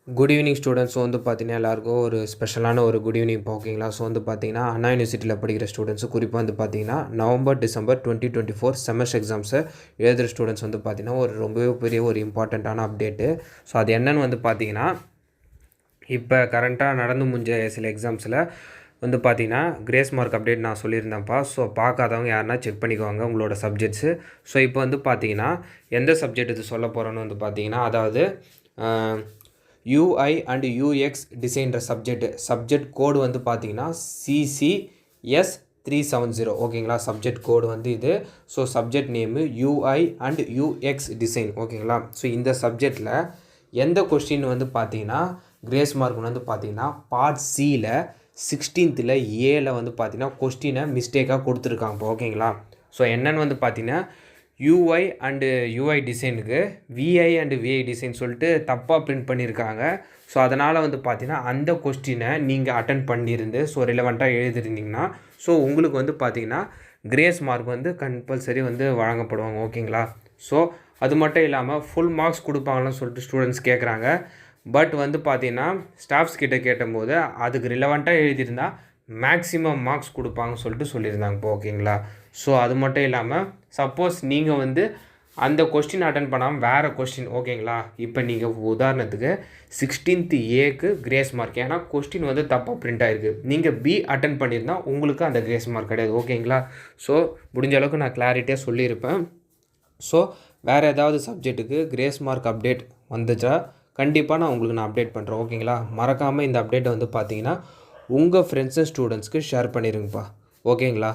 Good evening students. வந்து பார்த்தீங்கன்னா எல்லாருக்கும் ஒரு ஸ்பெஷலான ஒரு குட் ஈவினிங் இப்போ ஓகேங்களா. ஸோ வந்து பார்த்தீங்கன்னா அண்ணா யூனிவர்சிட்டியில் படிக்கிற ஸ்டூடெண்ட்ஸு குறிப்பாக வந்து பார்த்தீங்கன்னா நவம்பர் டிசம்பர் 2024 செமஸ்டர் எக்ஸாம்ஸை எழுதுகிற ஸ்டூடெண்ட்ஸ் வந்து பார்த்தீங்கன்னா ஒரு ரொம்பவே பெரிய ஒரு இம்பார்ட்டண்ட்டான அப்டேட்டு. ஸோ அது என்னென்னு வந்து பார்த்தீங்கன்னா இப்போ கரண்ட்டாக நடந்து முடிஞ்ச சில எக்ஸாம்ஸில் வந்து பார்த்தீங்கன்னா கிரேஸ் மார்க் அப்டேட் நான் சொல்லியிருந்தேன்ப்பா. ஸோ பார்க்காதவங்க யாருன்னா செக் பண்ணிக்குவாங்க உங்களோட சப்ஜெக்ட்ஸு. ஸோ இப்போ வந்து பார்த்தீங்கன்னா எந்த சப்ஜெக்ட் இது சொல்ல போகிறோன்னு வந்து பார்த்தீங்கன்னா அதாவது UI அண்ட் UX டிசைன்ற சப்ஜெக்ட் கோடு வந்து பார்த்தீங்கன்னா CCS 370 ஓகேங்களா. சப்ஜெக்ட் கோடு வந்து இது. So subject name UI and UX design ஓகேங்களா. ஸோ இந்த சப்ஜெக்டில் எந்த கொஸ்டின் வந்து பார்த்தீங்கன்னா கிரேஸ் மார்க் வந்து பார்த்தீங்கன்னா பார்ட் சியில் 16th ஏல வந்து பார்த்தீங்கன்னா கொஸ்டினை மிஸ்டேக்காக கொடுத்துருக்காங்க இப்போ ஓகேங்களா. ஸோ என்னென்னு வந்து பார்த்தீங்கன்னா UI அண்டு UI டிசைனுக்கு VI அண்டு VI டிசைன் சொல்லிட்டு தப்பாக பிரிண்ட் பண்ணியிருக்காங்க. ஸோ அதனால் வந்து பார்த்தீங்கன்னா அந்த கொஸ்டினை நீங்கள் அட்டன் பண்ணியிருந்து ஸோ ரிலவெண்ட்டாக எழுதிருந்தீங்கன்னா ஸோ உங்களுக்கு வந்து பார்த்தீங்கன்னா கிரேஸ் மார்க் வந்து கம்பல்சரி வந்து வழங்கப்படுவாங்க ஓகேங்களா. ஸோ அது மட்டும் இல்லாமல் ஃபுல் மார்க்ஸ் கொடுப்பாங்கன்னு சொல்லிட்டு ஸ்டூடெண்ட்ஸ் கேட்குறாங்க. பட் வந்து பார்த்தீங்கன்னா ஸ்டாஃப்ஸ் கிட்டே கேட்டபோது அதுக்கு ரிலவெண்ட்டாக எழுதியிருந்தால் மேக்ஸிமம் மார்க்ஸ் கொடுப்பாங்கன்னு சொல்லிட்டு சொல்லியிருந்தாங்க இப்போ ஓகேங்களா. ஸோ அது மட்டும் இல்லாமல் சப்போஸ் நீங்கள் வந்து அந்த கொஸ்டின் அட்டன் பண்ணாமல் வேறு கொஸ்டின் ஓகேங்களா. இப்போ நீங்கள் உதாரணத்துக்கு 16th ஏக்கு கிரேஸ் மார்க், ஏன்னா கொஸ்டின் வந்து தப்பாக பிரிண்ட் ஆகிருக்கு. நீங்கள் பி அட்டன் பண்ணியிருந்தால் உங்களுக்கு அந்த கிரேஸ் மார்க் கிடையாது ஓகேங்களா. ஸோ முடிஞ்ச அளவுக்கு நான் கிளாரிட்டியாக சொல்லியிருப்பேன். ஸோ வேறு ஏதாவது சப்ஜெக்ட்டுக்கு கிரேஸ் மார்க் அப்டேட் வந்துச்சா கண்டிப்பாக நான் உங்களுக்கு அப்டேட் பண்ணுறேன் ஓகேங்களா. மறக்காமல் இந்த அப்டேட்டை வந்து பார்த்தீங்கன்னா உங்கள் ஃப்ரெண்ட்ஸ் அண்ட் ஸ்டூடெண்ட்ஸ்க்கு ஷேர் பண்ணிடுங்கப்பா ஓகேங்களா.